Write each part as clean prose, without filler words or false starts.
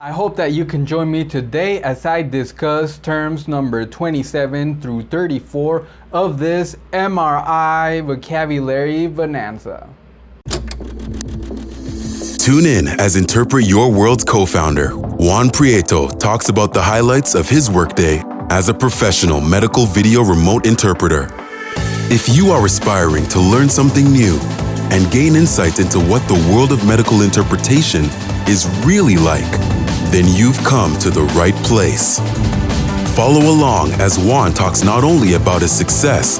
I hope that you can join me today as I discuss terms number 27 through 34 of this MRI vocabulary bonanza. Tune in as Interpret Your World's co-founder, Juan Prieto, talks about the highlights of his workday as a professional medical video remote interpreter. If you are aspiring to learn something new and gain insight into what the world of medical interpretation is really like, then you've come to the right place. Follow along as Juan talks not only about his success,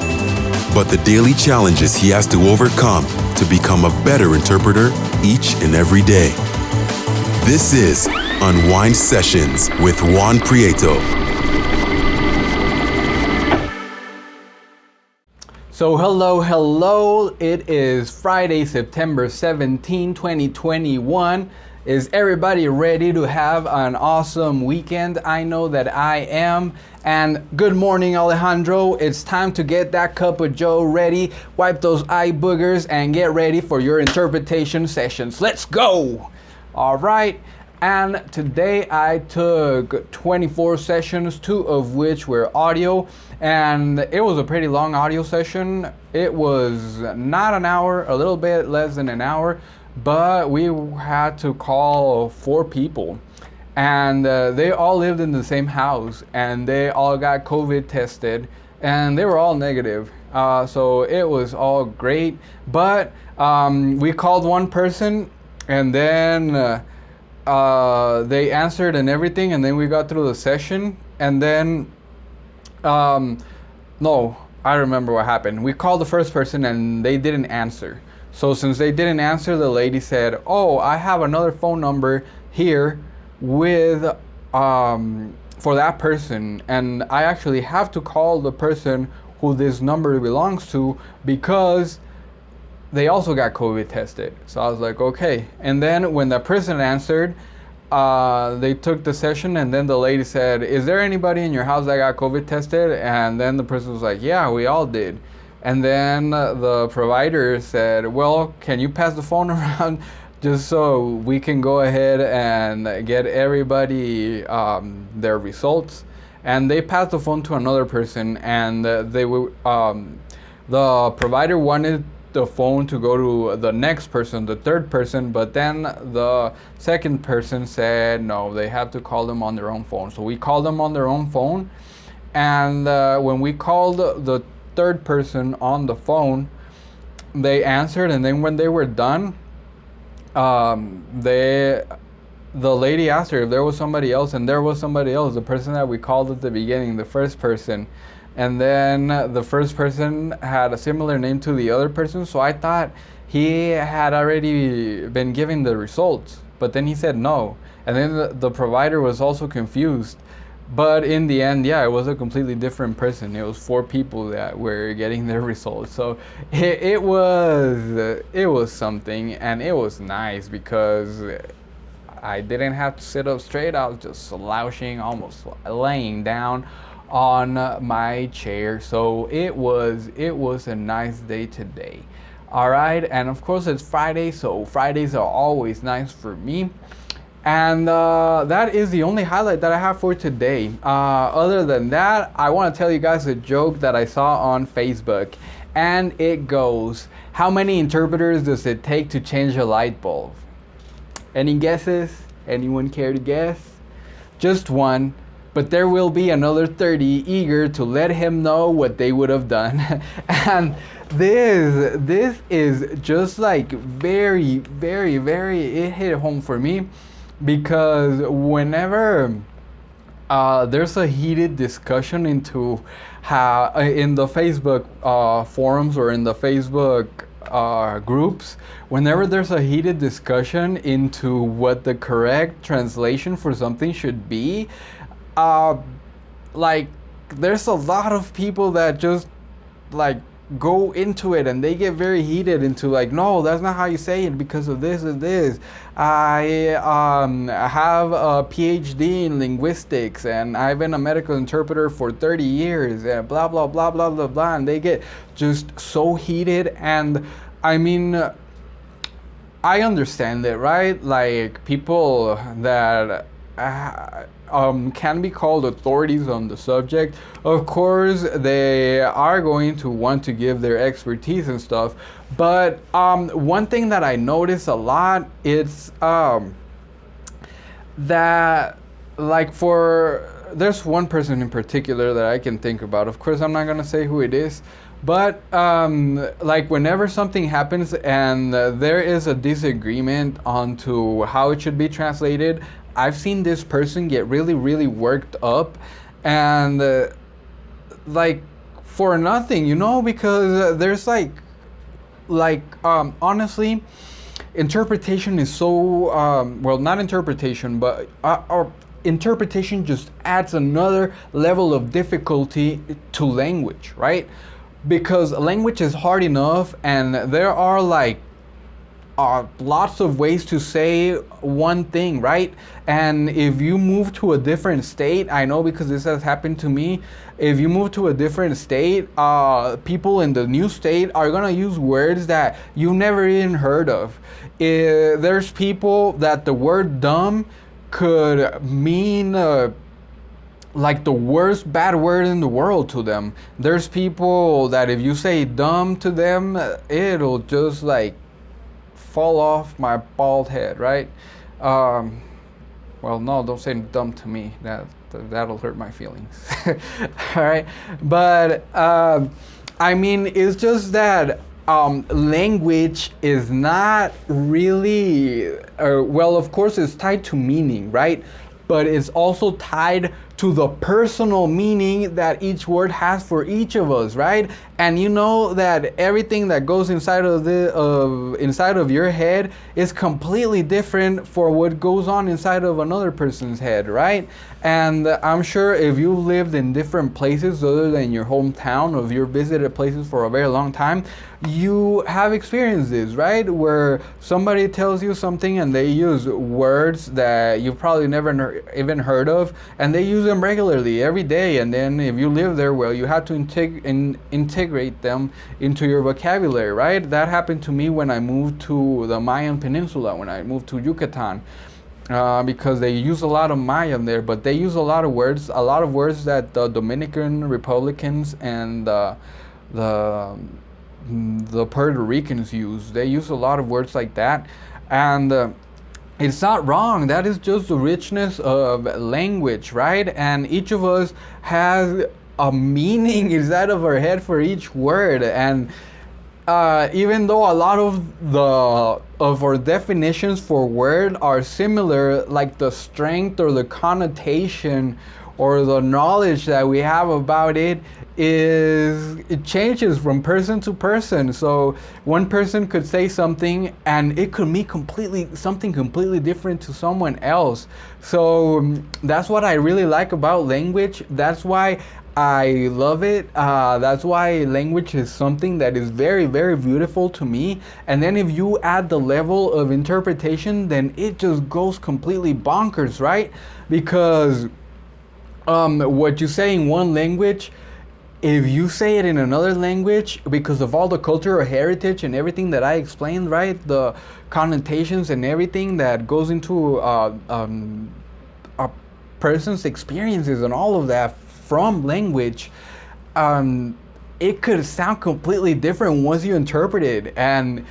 but the daily challenges he has to overcome to become a better interpreter each and every day. This is Unwind Sessions with Juan Prieto. So hello, it is Friday, September 17, 2021. Is everybody ready to have an awesome weekend? I know that I am. And good morning, Alejandro. It's time to get that cup of joe ready, wipe those eye boogers, and get ready for your interpretation sessions. Let's go! All right. And today I took 24 sessions, 2 of which were audio, and it was a pretty long audio session. It was not an hour, a little bit less than an hour, but we had to call 4 people, and they all lived in the same house, and they all got COVID tested, and they were all negative. So it was all great, but we called one person, and then they answered and everything, and then we got through the session, and then no, I remember what happened. We called the first person and they didn't answer. So since they didn't answer, the lady said, "Oh, I have another phone number here with for that person, and I actually have to call the person who this number belongs to because they also got COVID tested." So I was like, okay. And then when the person answered, they took the session, and then the lady said, "Is there anybody in your house that got COVID tested?" And then the person was like, "Yeah, we all did." And then the provider said, "Well, can you pass the phone around just so we can go ahead and get everybody their results?" And they passed the phone to another person, and they were the provider wanted the phone to go to the next person, the third person, but then the second person said no, they have to call them on their own phone. So we called them on their own phone, and when we called the third person on the phone, they answered, and then when they were done, the lady asked her if there was somebody else, and there was somebody else, the person that we called at the beginning, the first person. And then the first person had a similar name to the other person, so I thought he had already been given the results, but then he said no. And then the provider was also confused, but in the end, yeah, it was a completely different person. It was 4 people that were getting their results. So it was something, and it was nice because I didn't have to sit up straight. I was just slouching, almost laying down on my chair. So it was a nice day today. All right, and of course it's Friday, so Fridays are always nice for me. And that is the only highlight that I have for today. Other than that, I want to tell you guys a joke that I saw on Facebook, and it goes, how many interpreters does it take to change a light bulb? Any guesses? Anyone care to guess? Just one. But there will be another 30 eager to let him know what they would have done. And this is just like very, very, it hit home for me, because whenever there's a heated discussion into how in the Facebook forums or in the Facebook groups, whenever there's a heated discussion into what the correct translation for something should be, like there's a lot of people that just like go into it, and they get very heated into like, no, that's not how you say it because of this and this. I have a PhD in linguistics, and I've been a medical interpreter for 30 years, and blah blah blah blah blah blah, and they get just so heated. And I mean, I understand it, right? Like people that can be called authorities on the subject. Of course, they are going to want to give their expertise and stuff. But one thing that I notice a lot is that, like, there's one person in particular that I can think about. Of course, I'm not gonna say who it is, but like, whenever something happens and there is a disagreement onto how it should be translated, I've seen this person get really, really worked up, and like, for nothing, because there's honestly, interpretation is so well, not interpretation, but interpretation just adds another level of difficulty to language, right? Because language is hard enough, and there are lots of ways to say one thing, right? And if you move to a different state, I know because this has happened to me, if you move to a different state, people in the new state are gonna use words that you never even heard of. There's people that the word dumb could mean like the worst bad word in the world to them. There's people that if you say dumb to them, it'll just like fall off my bald head, right? Well, no, don't say dumb to me. That'll hurt my feelings. All right, but I mean, it's just that language is not really well, of course it's tied to meaning, right? But it's also tied to the personal meaning that each word has for each of us, right? And you know that everything that goes inside of your head is completely different for what goes on inside of another person's head, right? And I'm sure if you lived in different places other than your hometown, or if you've visited places for a very long time, you have experienced this, right? Where somebody tells you something and they use words that you've probably never even heard of, and they use them regularly every day. And then if you live there, well, you have to integrate them into your vocabulary, right? That happened to me when I moved to the Mayan Peninsula, when I moved to Yucatan. Because they use a lot of Mayan there, but they use a lot of words that the Dominican Republicans and the Puerto Ricans use. They use a lot of words like that, and it's not wrong. That is just the richness of language, right? And each of us has a meaning inside of our head for each word, and even though a lot of our definitions for word are similar, like the strength or the connotation or the knowledge that we have about it changes from person to person. So one person could say something and it could mean something completely different to someone else. So that's what I really like about language. That's why I love it. That's why language is something that is very, very beautiful to me. And then if you add the level of interpretation, then it just goes completely bonkers, right? Because what you say in one language, if you say it in another language, because of all the cultural heritage and everything that I explained, right? The connotations and everything that goes into a person's experiences and all of that from language, it could sound completely different once you interpret it. And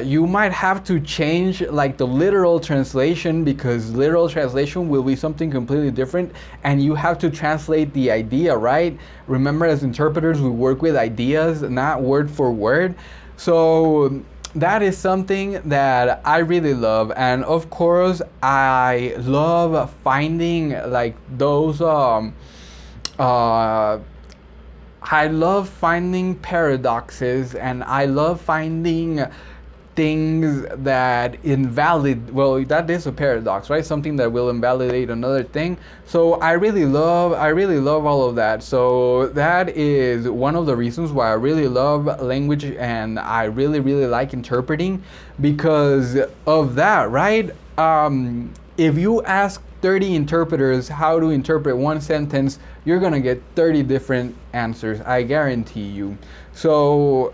you might have to change like the literal translation, because literal translation will be something completely different, and you have to translate the idea, right? Remember, as interpreters, we work with ideas, not word for word. So that is something that I really love. And of course, I love finding like those I love finding paradoxes, and I love finding things that that is a paradox, right? Something that will invalidate another thing. So I really love all of that. So that is one of the reasons why I really love language, and I really, really like interpreting because of that, right? If you ask 30 interpreters how to interpret one sentence, you're gonna get 30 different answers, I guarantee you. So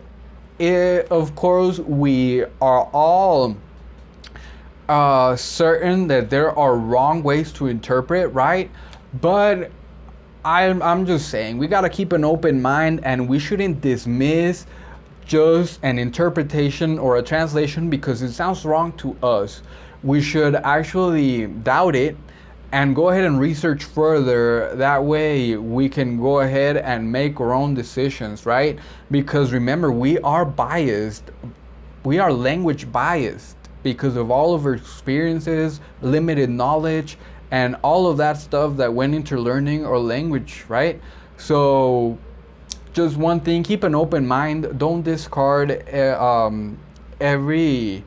of course, we are all certain that there are wrong ways to interpret, right? But I'm just saying we gotta keep an open mind, and we shouldn't dismiss just an interpretation or a translation because it sounds wrong to us. We should actually doubt it and go ahead and research further. That way we can go ahead and make our own decisions, right? Because remember, we are biased. We are language biased because of all of our experiences, limited knowledge, and all of that stuff that went into learning our language, right? So just one thing, keep an open mind. Don't discard every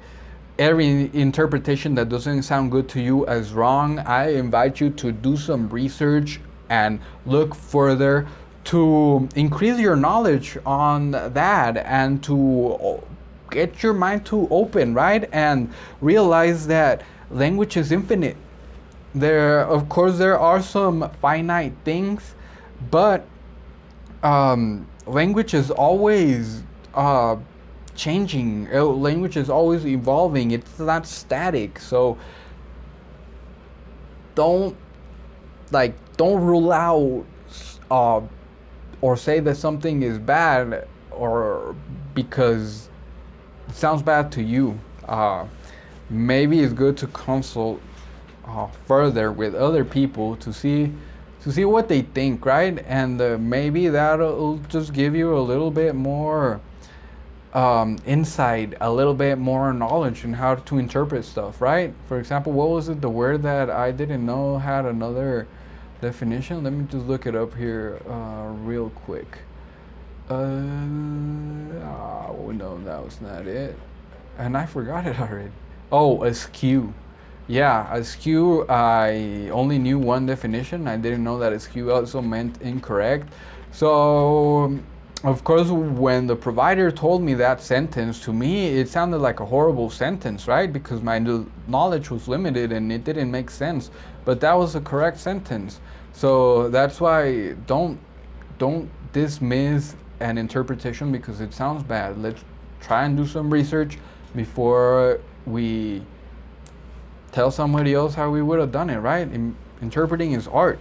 interpretation that doesn't sound good to you as wrong. I invite you to do some research and look further to increase your knowledge on that, and to get your mind to open, right? And realize that language is infinite. There, of course, there are some finite things, but language is always changing. Language is always evolving. It's not static. So don't rule out or say that something is bad or because it sounds bad to you. Maybe it's good to consult further with other people to see what they think, right? And maybe that'll just give you a little bit more insight, a little bit more knowledge in how to interpret stuff, right? For example, what was it, the word that I didn't know had another definition? Let me just look it up here real quick. Oh no, that was not it, and I forgot it already. Oh, askew. Yeah, askew, I only knew one definition. I didn't know that askew also meant incorrect. So, of course, when the provider told me that sentence, to me, it sounded like a horrible sentence, right? Because my knowledge was limited and it didn't make sense. But that was the correct sentence. So that's why don't dismiss an interpretation because it sounds bad. Let's try and do some research before we tell somebody else how we would have done it, right? Interpreting is art.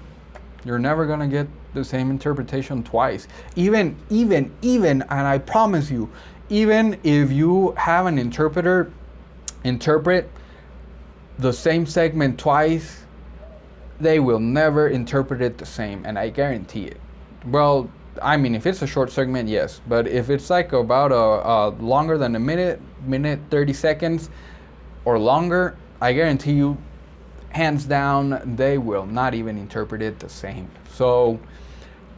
You're never gonna get the same interpretation twice. Even, and I promise you, even if you have an interpreter interpret the same segment twice, they will never interpret it the same, and I guarantee it. Well, I mean, if it's a short segment, yes, but if it's like about a longer than a minute 30 seconds or longer, I guarantee you, hands down, they will not even interpret it the same. So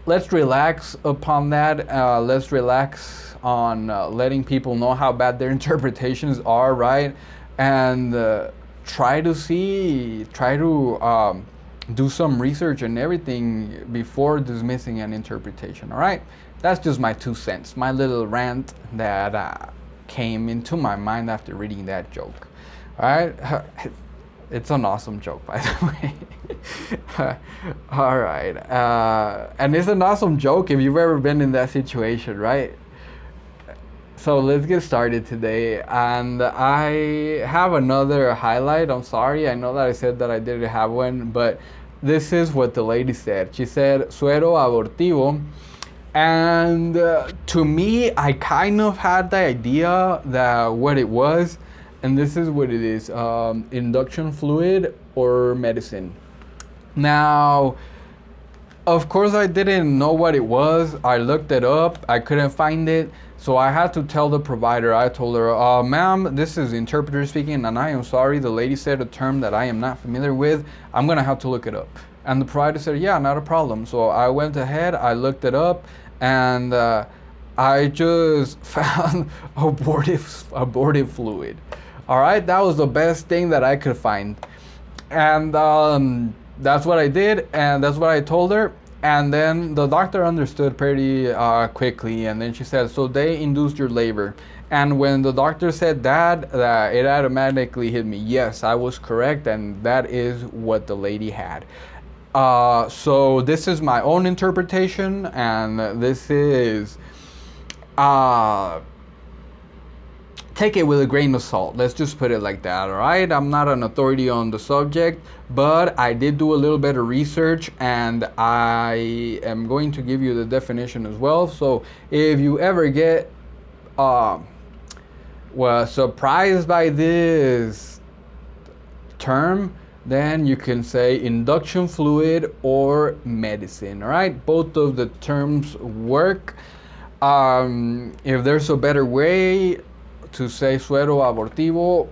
let's relax upon that. Let's relax on letting people know how bad their interpretations are, right? And try to do some research and everything before dismissing an interpretation, all right? That's just my 2 cents, my little rant that came into my mind after reading that joke. All right, it's an awesome joke, by the way. All right, and it's an awesome joke if you've ever been in that situation, right? So let's get started today, and I have another highlight. I'm sorry, I know that I said that I didn't have one, but this is what the lady said. She said, suero abortivo. And to me, I kind of had the idea that what it was, and this is what it is, induction fluid or medicine. Now, of course, I didn't know what it was. I looked it up. I couldn't find it. So I had to tell the provider. I told her, ma'am, this is interpreter speaking, and I am sorry. The lady said a term that I am not familiar with. I'm going to have to look it up. And the provider said, yeah, not a problem. So I went ahead. I looked it up, and I just found abortive fluid. All right, that was the best thing that I could find. And that's what I did, and that's what I told her. And then the doctor understood pretty quickly, and then she said, so they induced your labor. And when the doctor said that, it automatically hit me. Yes, I was correct, and that is what the lady had. So this is my own interpretation, and this is take it with a grain of salt. Let's just put it like that, all right? I'm not an authority on the subject, but I did do a little bit of research, and I am going to give you the definition as well. So if you ever get surprised by this term, then you can say induction fluid or medicine, all right? Both of the terms work. If there's a better way to say suero abortivo,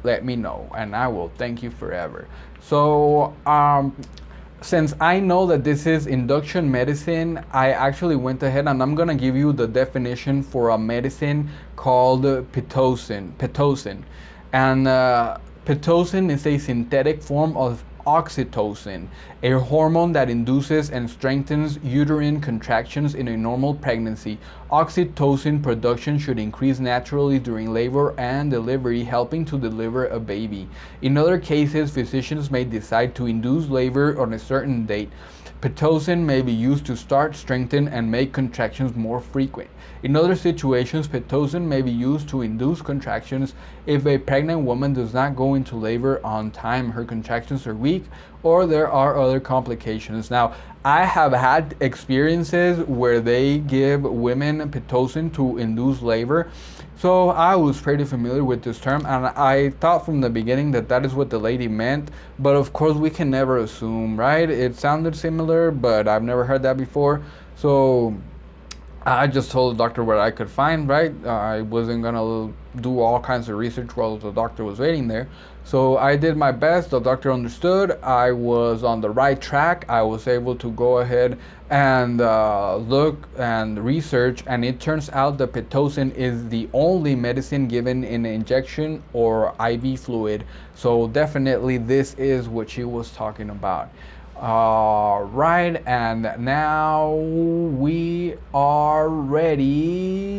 let me know, and I will thank you forever. So since I know that this is induction medicine, I actually went ahead and I'm gonna give you the definition for a medicine called Pitocin. And Pitocin is a synthetic form of oxytocin, a hormone that induces and strengthens uterine contractions in a normal pregnancy. Oxytocin production should increase naturally during labor and delivery, helping to deliver a baby. In other cases, physicians may decide to induce labor on a certain date. Pitocin may be used to start, strengthen, and make contractions more frequent. In other situations, Pitocin may be used to induce contractions if a pregnant woman does not go into labor on time, her contractions are weak, or there are other complications. Now, I have had experiences where they give women Pitocin to induce labor, so I was pretty familiar with this term, and I thought from the beginning that that is what the lady meant, but of course we can never assume, right? It sounded similar, but I've never heard that before, so I just told the doctor what I could find, right? I wasn't gonna do all kinds of research while the doctor was waiting there. So I did my best. The doctor understood. I was on the right track. I was able to go ahead and look and research, and it turns out that Pitocin is the only medicine given in injection or IV fluid. So definitely this is what she was talking about. Right, and now we are ready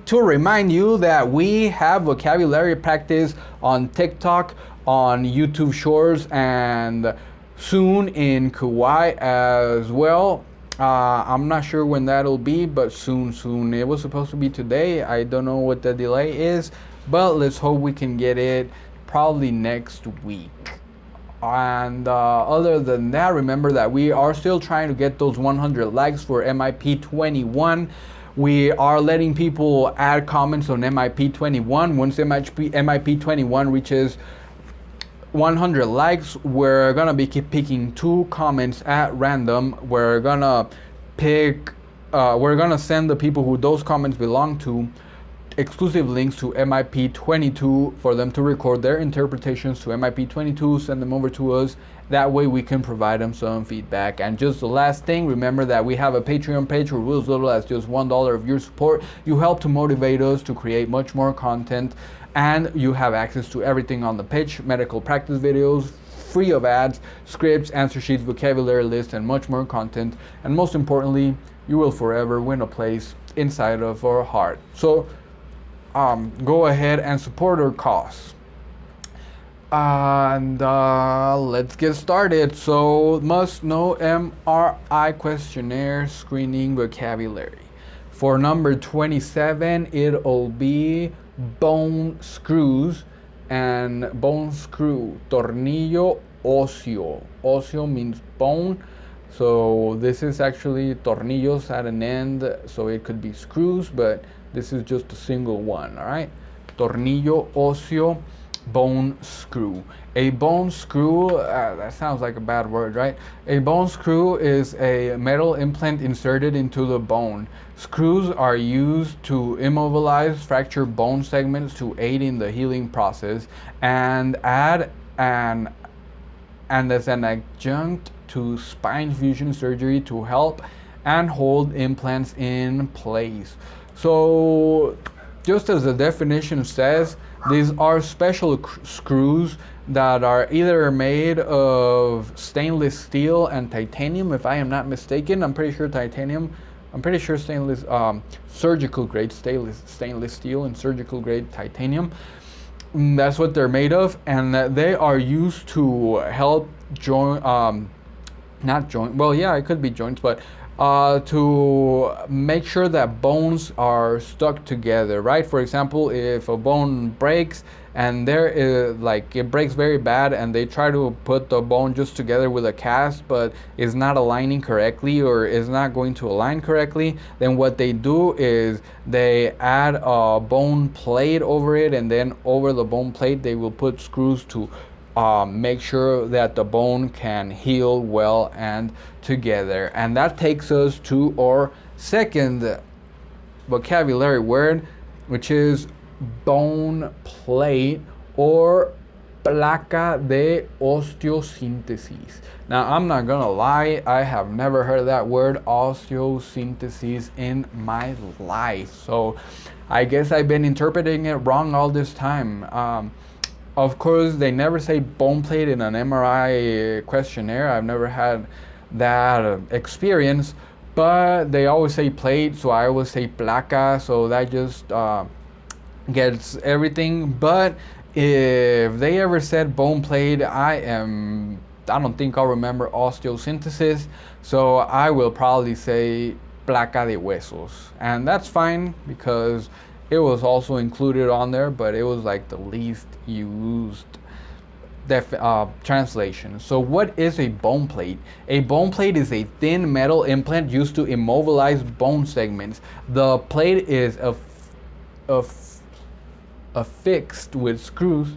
to remind you that we have vocabulary practice on TikTok, on YouTube Shorts, and soon in Kwire as well. I'm not sure when that'll be, but soon. It was supposed to be today. I don't know what the delay is, but let's hope we can get it probably next week. And other than that, remember that we are still trying to get those 100 likes for MIP 21. We are letting people add comments on MIP 21. Once MIP 21 reaches 100 likes, we're gonna be picking 2 comments at random. We're gonna send the people who those comments belong to exclusive links to MIP 22 for them to record their interpretations to MIP 22, send them over to us. That way we can provide them some feedback. And just the last thing, remember that we have a Patreon page for as little as just $1 of your support. You help to motivate us to create much more content, and you have access to everything on the page: medical practice videos, free of ads, scripts, answer sheets, vocabulary lists, and much more content. And most importantly, you will forever win a place inside of our heart. So go ahead and support our cause. And let's get started. So, must know MRI Questionnaire screening vocabulary. For number 27, it'll be bone screws, and bone screw, tornillo óseo. Óseo means bone. So this is actually tornillos at an end, so it could be screws, but this is just a single one, all right? Tornillo óseo, bone screw. A bone screw, that sounds like a bad word, right? A bone screw is a metal implant inserted into the bone. Screws are used to immobilize fractured bone segments to aid in the healing process and as an adjunct to spine fusion surgery to help and hold implants in place. So, just as the definition says, these are special screws that are either made of stainless steel and titanium, if I am not mistaken. I'm pretty sure stainless, surgical grade stainless steel and surgical grade titanium. That's what they're made of, and they are used to help joint, not joint, well, yeah, it could be joints, but to make sure that bones are stuck together, right? For example, if a bone breaks and there is like it breaks very bad and they try to put the bone just together with a cast but is not aligning correctly or is not going to align correctly, then what they do is they add a bone plate over it, and then over the bone plate they will put screws to make sure that the bone can heal well and together. And that takes us to our second vocabulary word, which is bone plate or placa de osteosynthesis. Now, I'm not gonna lie, I have never heard that word osteosynthesis in my life, so I guess I've been interpreting it wrong all this time. Of course, they never say bone plate in an MRI questionnaire. I've never had that experience, but they always say plate, so I always say placa, so that just gets everything. But if they ever said bone plate, I don't think I'll remember osteosynthesis, so I will probably say placa de huesos, and that's fine because it was also included on there, but it was like the least used translation. So what is a bone plate? A bone plate is a thin metal implant used to immobilize bone segments. The plate is affixed with screws.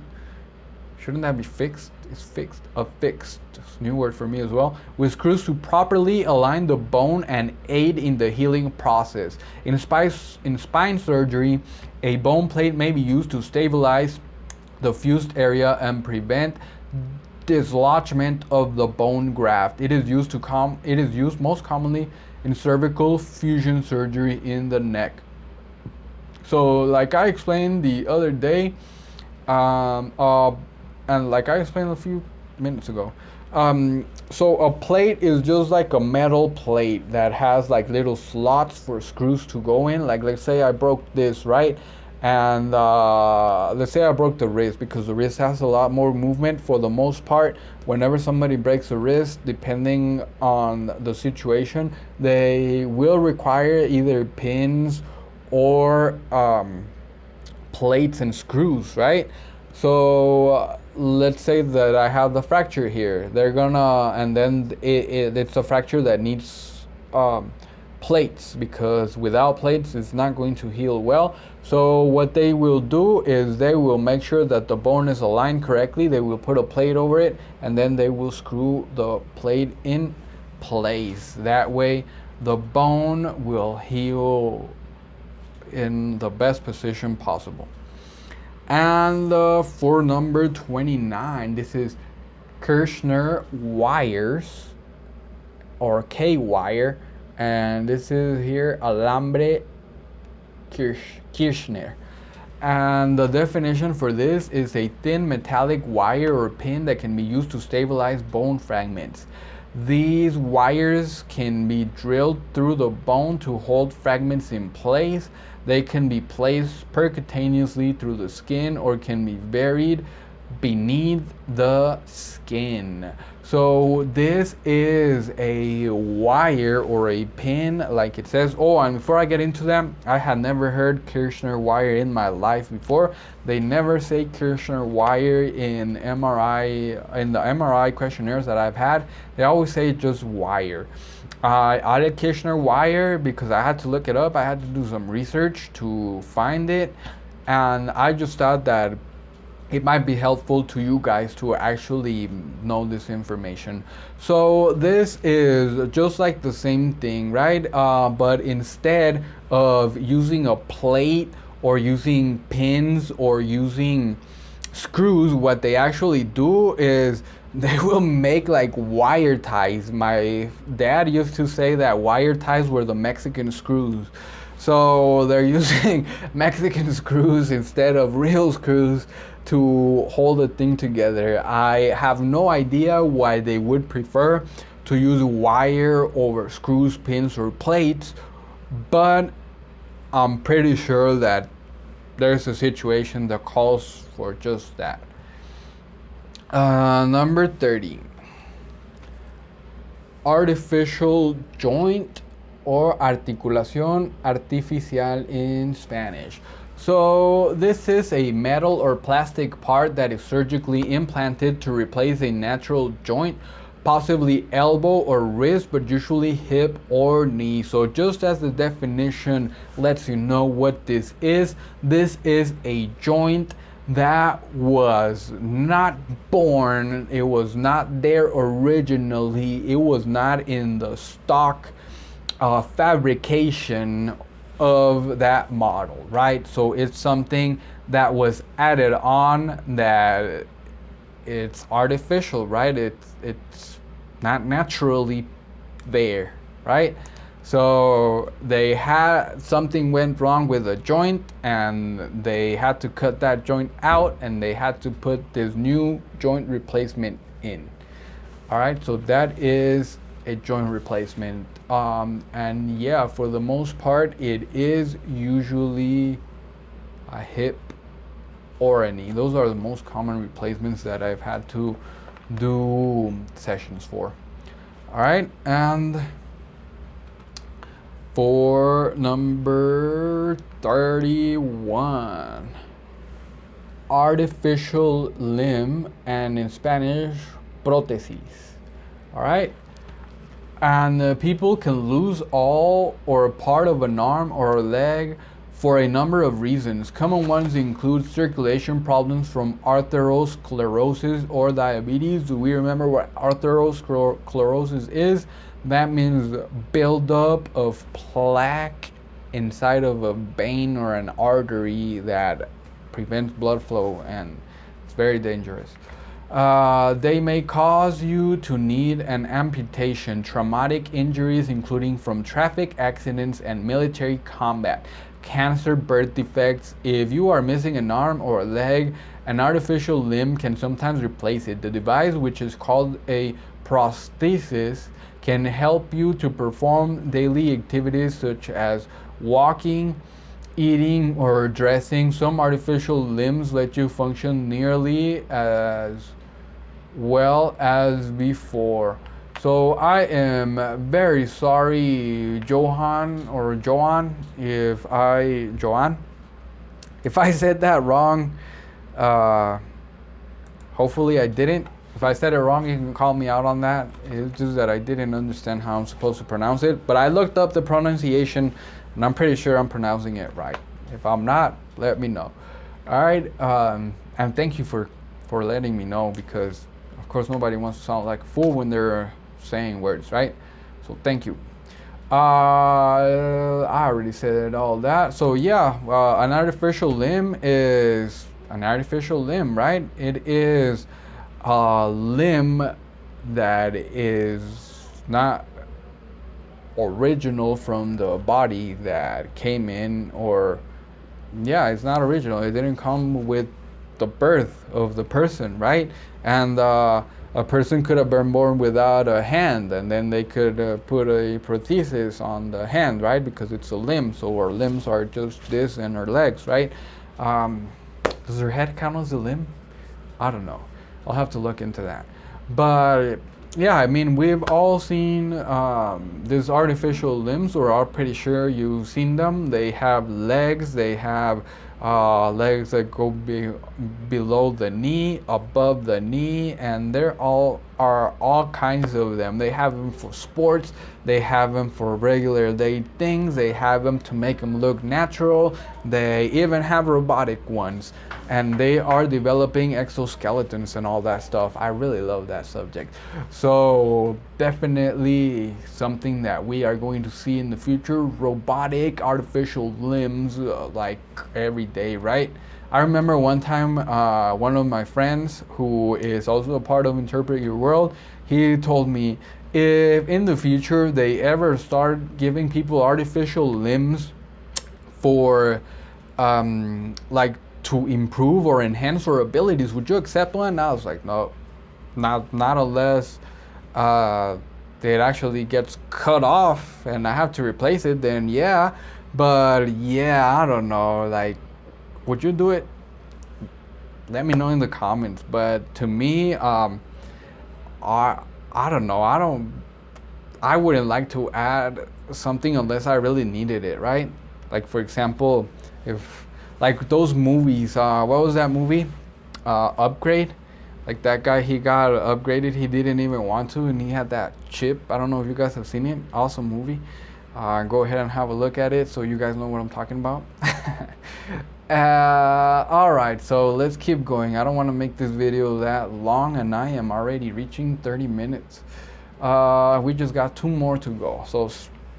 Shouldn't that be fixed? It's fixed. Affixed. It's a new word for me as well. With screws to properly align the bone and aid in the healing process. In spine surgery, a bone plate may be used to stabilize the fused area and prevent dislodgement of the bone graft. It is used most commonly in cervical fusion surgery in the neck. So, like I explained the other day, and like I explained a few minutes ago, so a plate is just like a metal plate that has like little slots for screws to go in. Like, let's say I broke this, right? And let's say I broke the wrist, because the wrist has a lot more movement. For the most part, whenever somebody breaks a wrist, depending on the situation, they will require either pins or plates and screws, right? So let's say that I have the fracture here. And then it's a fracture that needs plates, because without plates it's not going to heal well. So what they will do is they will make sure that the bone is aligned correctly. They will put a plate over it, and then they will screw the plate in place. That way the bone will heal in the best position possible. And for number 29, this is Kirchner wires, or Kwire, and this is here alambre Kirchner. And the definition for this is a thin metallic wire or pin that can be used to stabilize bone fragments. These wires can be drilled through the bone to hold fragments in place. They can be placed percutaneously through the skin or can be buried beneath the skin. So this is a wire or a pin, like it says. Oh, and before I get into them, I had never heard Kirchner wire in my life before. They never say Kirchner wire in the MRI questionnaires that I've had. They always say just wire. I added Kirchner wire because I had to look it up. I had to do some research to find it, and I just thought that it might be helpful to you guys to actually know this information. So this is just like the same thing, right? But instead of using a plate or using pins or using screws, what they actually do is they will make like wire ties. My dad used to say that wire ties were the Mexican screws. So they're using Mexican screws instead of real screws to hold the thing together. I have no idea why they would prefer to use wire over screws, pins, or plates, but I'm pretty sure that there's a situation that calls for just that. Number 30. Artificial joint or articulación artificial in Spanish. So this is a metal or plastic part that is surgically implanted to replace a natural joint, possibly elbow or wrist, but usually hip or knee. So just as the definition lets you know what this is a joint that was not born, it was not there originally, it was not in the stock fabrication of that model, right? So it's something that was added on, that it's artificial, right? It's not naturally there, right? So they had something went wrong with a joint, and they had to cut that joint out, and they had to put this new joint replacement in. All right, so that is a joint replacement. And yeah, for the most part, it is usually a hip or a knee. Those are the most common replacements that I've had to do sessions for. All right, and for number 31, artificial limb, and in Spanish, prótesis. All right, and people can lose all or a part of an arm or a leg for a number of reasons. Common ones include circulation problems from atherosclerosis or diabetes. Do we remember what atherosclerosis is? That means buildup of plaque inside of a vein or an artery that prevents blood flow, and it's very dangerous. They may cause you to need an amputation, traumatic injuries including from traffic accidents and military combat, cancer, birth defects. If you are missing an arm or a leg, an artificial limb can sometimes replace it. The device, which is called a prosthesis, can help you to perform daily activities such as walking, eating, or dressing. Some artificial limbs let you function nearly as well as before. So I am very sorry, Johan or Joan, if I said that wrong. Hopefully I didn't. If I said it wrong, you can call me out on that. It's just that I didn't understand how I'm supposed to pronounce it. But I looked up the pronunciation, and I'm pretty sure I'm pronouncing it right. If I'm not, let me know. All right, and thank you for letting me know, because of course nobody wants to sound like a fool when they're saying words, right? So thank you. I already said all that. So yeah, an artificial limb is an artificial limb, right? It is a limb that is not original from the body that came in, or yeah, it's not original. It didn't come with the birth of the person, right? And a person could have been born without a hand, and then they could put a prosthesis on the hand, right? Because it's a limb. So our limbs are just this, and our legs, right? Does their head count as a limb? I don't know. I'll have to look into that. But yeah, I mean, we've all seen these artificial limbs, or I'm pretty sure you've seen them. They have legs. They have legs that go below the knee, above the knee, and there are all kinds of them. They have them for sports. They have them for regular day things. They have them to make them look natural. They even have robotic ones, and they are developing exoskeletons and all that stuff. I really love that subject. So definitely something that we are going to see in the future, robotic artificial limbs, like every day, right? I remember one time one of my friends, who is also a part of Interpret Your World, he told me, if in the future they ever start giving people artificial limbs for like to improve or enhance our abilities, would you accept one? And I was like, no, not unless it actually gets cut off and I have to replace it, then yeah. But yeah, I don't know, like, would you do it? Let me know in the comments. But to me, I don't know. I wouldn't like to add something unless I really needed it, right? Like for example, if like those movies, what was that movie? Upgrade. Like that guy, he got upgraded. He didn't even want to, and he had that chip. I don't know if you guys have seen it. Awesome movie. Go ahead and have a look at it so you guys know what I'm talking about. All right, so let's keep going. I don't want to make this video that long, and I am already reaching 30 minutes. We just got 2 more to go, so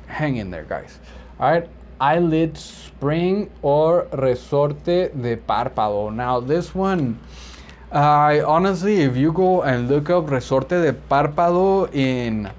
hang in there, guys. All right, eyelid spring or resorte de párpado. Now this one, I honestly, if you go and look up resorte de párpado in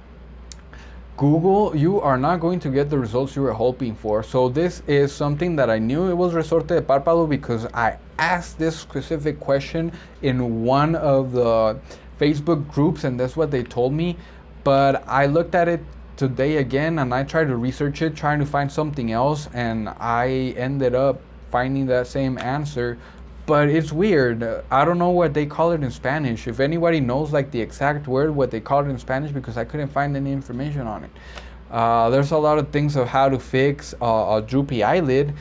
Google, you are not going to get the results you were hoping for. So this is something that I knew it was resorte de párpado because I asked this specific question in one of the Facebook groups, and that's what they told me. But I looked at it today again and I tried to research it, trying to find something else, and I ended up finding that same answer. But it's weird. I don't know what they call it in Spanish. If anybody knows like the exact word, what they call it in Spanish, because I couldn't find any information on it. There's a lot of things of how to fix a droopy eyelid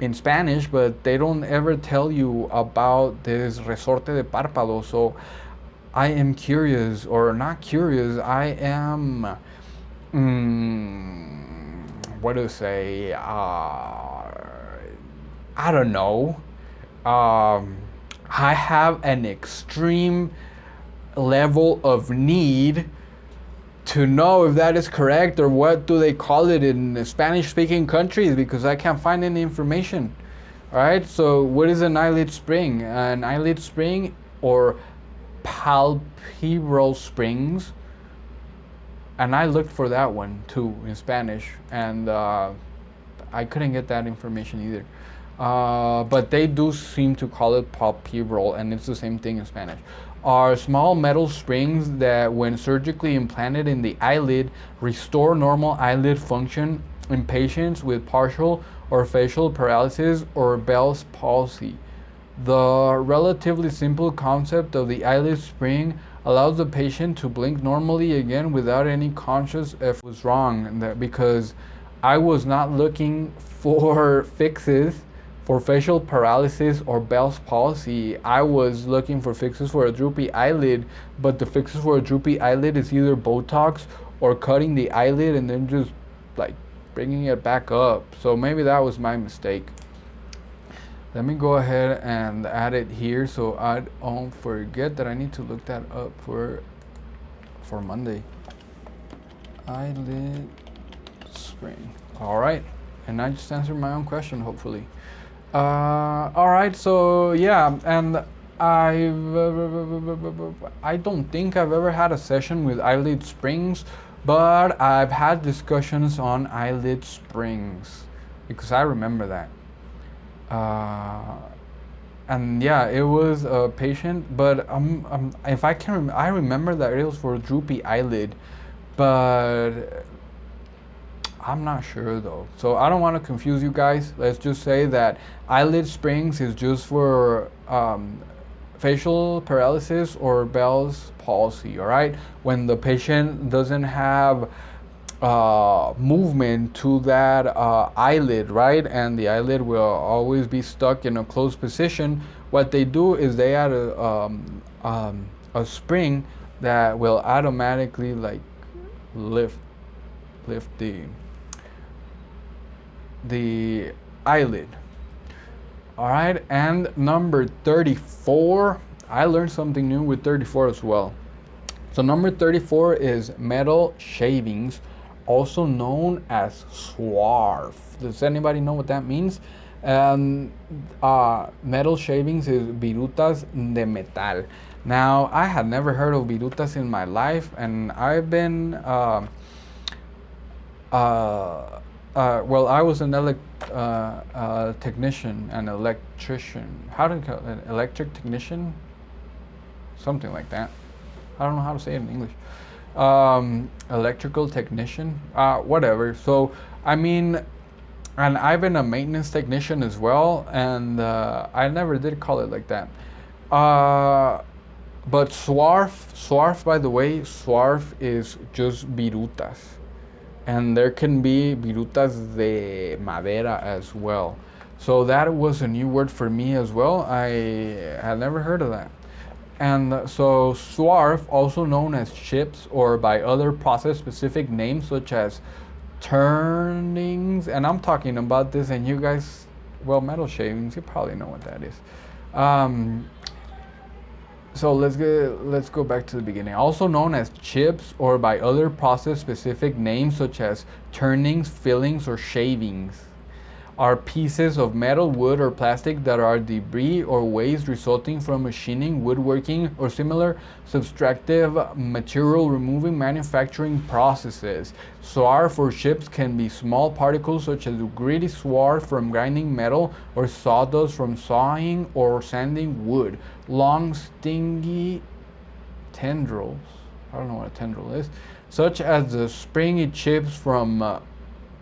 in Spanish, but they don't ever tell you about this resorte de párpado. So I am curious, or not curious, I am, what to say, I don't know. I have an extreme level of need to know if that is correct, or what do they call it in Spanish speaking countries, because I can't find any information. All right, so what is an eyelid spring? An eyelid spring, or palpebral springs, and I looked for that one too in Spanish, and I couldn't get that information either. But they do seem to call it palpebral, and it's the same thing in Spanish. Are small metal springs that, when surgically implanted in the eyelid, restore normal eyelid function in patients with partial or facial paralysis or Bell's palsy. The relatively simple concept of the eyelid spring allows the patient to blink normally again without any conscious effort. Was wrong, because I was not looking for fixes for facial paralysis or Bell's palsy. I was looking for fixes for a droopy eyelid, but the fixes for a droopy eyelid is either Botox or cutting the eyelid and then just like bringing it back up. So maybe that was my mistake. Let me go ahead and add it here so I don't forget that I need to look that up for Monday. Eyelid spring. All right, and I just answered my own question, hopefully. All right, so yeah, and I don't think I've ever had a session with eyelid springs, but I've had discussions on eyelid springs because I remember that. And yeah, it was a patient, but if I can, I remember that it was for a droopy eyelid, but I'm not sure though. So I don't want to confuse you guys. Let's just say that eyelid springs is just for facial paralysis or Bell's palsy. All right, when the patient doesn't have movement to that eyelid, right, and the eyelid will always be stuck in a closed position, what they do is they add a spring that will automatically like lift the eyelid. All right, and number 34, I learned something new with 34 as well. So number 34 is metal shavings, also known as Swarf. Does anybody know what that means? Metal shavings is virutas de metal. Now, I had never heard of virutas in my life, and I've been well, I was an technician, an electrician. How do you call it? Electric technician? Something like that. I don't know how to say it in English. Electrical technician, whatever. So, I mean, and I've been a maintenance technician as well, and I never did call it like that. But Swarf, by the way, Swarf is just virutas. And there can be virutas de madera as well. So that was a new word for me as well. I had never heard of that. And so swarf, also known as chips or by other process-specific names such as turnings, and I'm talking about this, and you guys, well, metal shavings, you probably know what that is. Um, so let's go back to the beginning. Also known as chips or by other process-specific names such as turnings, fillings, or shavings, are pieces of metal, wood, or plastic that are debris or waste resulting from machining, woodworking, or similar subtractive material removing manufacturing processes. Swarf or chips can be small particles such as gritty swarf from grinding metal or sawdust from sawing or sanding wood. Long, stingy tendrils, I don't know what a tendril is, such as the springy chips from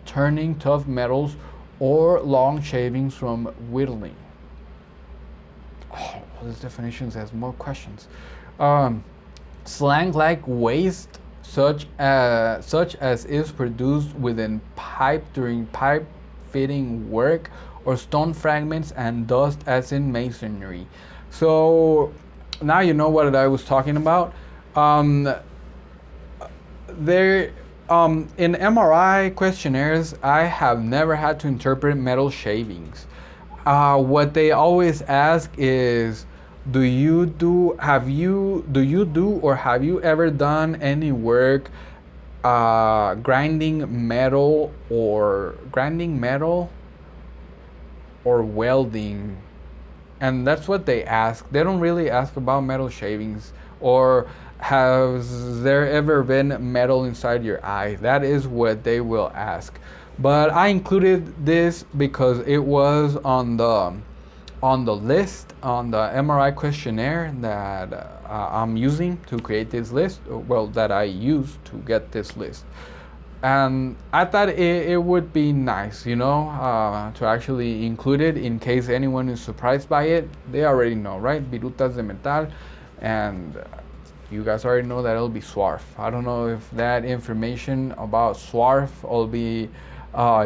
turning tough metals or long shavings from whittling. Oh, this definition has more questions. Slang like waste, such as is produced within pipe during pipe fitting work, or stone fragments and dust as in masonry. So now you know what I was talking about. There in MRI questionnaires, I have never had to interpret metal shavings. What they always ask is, do you do or have you ever done any work grinding metal or welding? And that's what they ask. They don't really ask about metal shavings or has there ever been metal inside your eye. That is what they will ask. But I included this because it was on the list on the MRI questionnaire that I'm using to create this list. Well, that I used to get this list. And I thought it would be nice, you know, to actually include it in case anyone is surprised by it. They already know, right? Virutas de metal, and you guys already know that it'll be Swarf. I don't know if that information about Swarf will be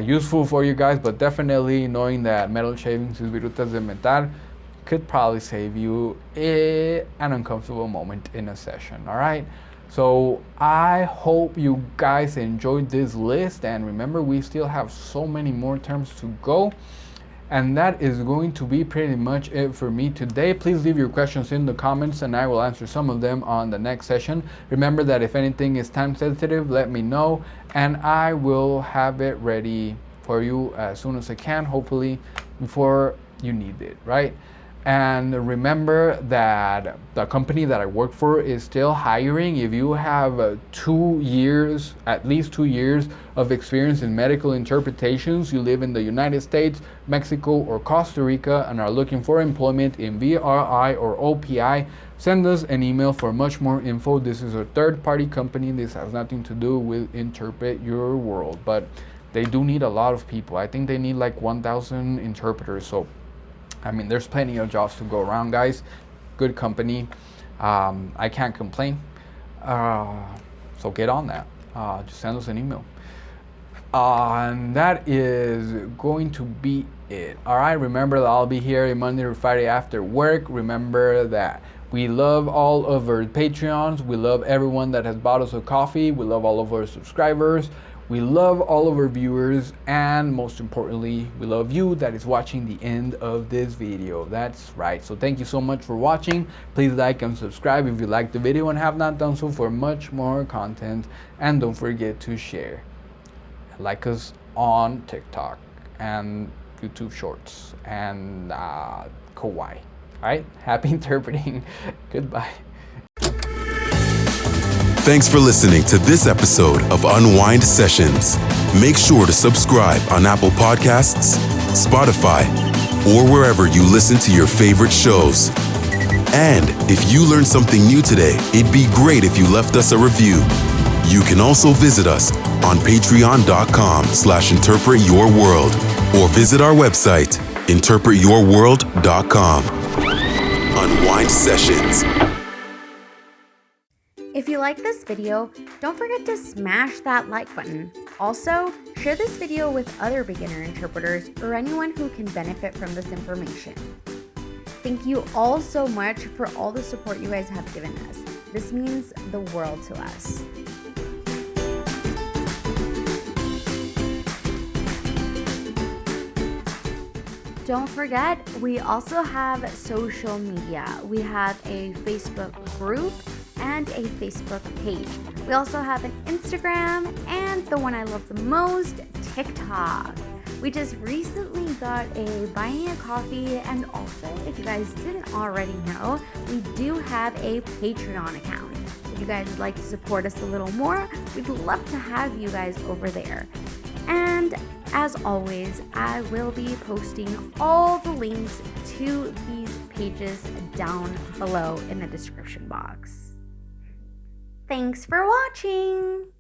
useful for you guys, but definitely knowing that metal shavings is virutas de metal could probably save you an uncomfortable moment in a session. All right. So I hope you guys enjoyed this list, and remember, we still have so many more terms to go. And that is going to be pretty much it for me today. Please leave your questions in the comments and I will answer some of them on the next session. Remember that if anything is time sensitive, let me know and I will have it ready for you as soon as I can, hopefully before you need it, right? And remember that the company that I work for is still hiring. If you have 2 years, at least 2 years of experience in medical interpretations, you live in the United States, Mexico, or Costa Rica, and are looking for employment in VRI or OPI, send us an email for much more info. This is a third-party company. This has nothing to do with Interpret Your World, but they do need a lot of people. I think they need like 1,000 interpreters. So I mean, there's plenty of jobs to go around, guys. Good company. I can't complain. So get on that. Just send us an email. And that is going to be it. All right. Remember that I'll be here Monday or Friday after work. Remember that we love all of our Patreons. We love everyone that has bought us a coffee. We love all of our subscribers. We love all of our viewers, and most importantly, we love you that is watching the end of this video. That's right. So thank you so much for watching. Please like and subscribe if you liked the video and have not done so for much more content. And don't forget to share. Like us on TikTok and YouTube Shorts and Kwire. All right. Happy interpreting. Goodbye. Thanks for listening to this episode of Unwind Sessions. Make sure to subscribe on Apple Podcasts, Spotify, or wherever you listen to your favorite shows. And if you learned something new today, it'd be great if you left us a review. You can also visit us on patreon.com/interpretyourworld or visit our website, interpretyourworld.com. Unwind Sessions. If you like this video, don't forget to smash that like button. Also, share this video with other beginner interpreters or anyone who can benefit from this information. Thank you all so much for all the support you guys have given us. This means the world to us. Don't forget, we also have social media. We have a Facebook group and a Facebook page. We also have an Instagram and the one I love the most, TikTok. We just recently got a Buy Me a Coffee, and also, if you guys didn't already know, we do have a Patreon account. If you guys would like to support us a little more, we'd love to have you guys over there. And as always, I will be posting all the links to these pages down below in the description box. Thanks for watching!